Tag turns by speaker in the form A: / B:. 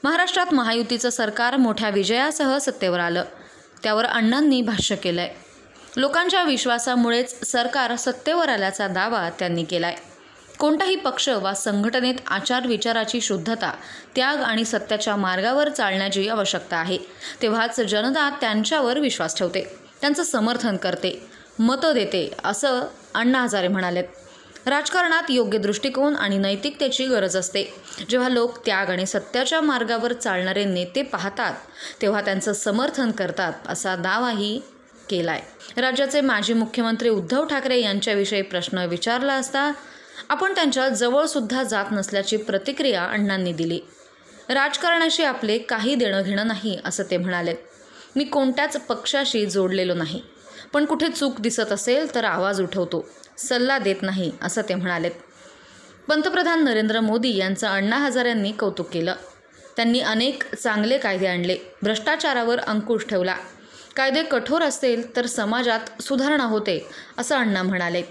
A: महाराष्ट्रात महायुतीचं सरकार मोठ्या विजयासह सत्तेवर आलं, त्यावर अण्णांनी भाष्य केलंय. लोकांच्या विश्वासामुळेच सरकार सत्तेवर आल्याचा दावा त्यांनी केलाय. कोणताही पक्ष वा संघटनेत आचार विचाराची शुद्धता, त्याग आणि सत्याच्या मार्गावर चालण्याची आवश्यकता आहे. तेव्हाच जनता त्यांच्यावर विश्वास ठेवते, त्यांचं समर्थन करते, मतं देते, असं अण्णा हजारे म्हणालेत. राजकारणात योग्य दृष्टिकोन आणि नैतिकतेची गरज असते. जेव्हा लोक त्याग आणि सत्याच्या मार्गावर चालणारे नेते पाहतात तेव्हा त्यांचं समर्थन करतात, असा दावाही केलाय. राज्याचे माजी मुख्यमंत्री उद्धव ठाकरे यांच्याविषयी प्रश्न विचारला असता आपण त्यांच्या जवळसुद्धा जात नसल्याची प्रतिक्रिया अण्णांनी दिली. राजकारणाशी आपले काही देणं घेणं नाही, असं ते म्हणाले. मी कोणत्याच पक्षाशी जोडलेलो नाही, पण कुठे चूक दिसत असेल तर आवाज उठवतो, सल्ला देत नाही, असं ते म्हणालेत. पंतप्रधान नरेंद्र मोदी यांचं अण्णा हजारेंनी कौतुक केलं. त्यांनी अनेक चांगले कायदे आणले, भ्रष्टाचारावर अंकुश ठेवला. कायदे कठोर असतील तर समाजात सुधारणा होते, असं अण्णा म्हणाले.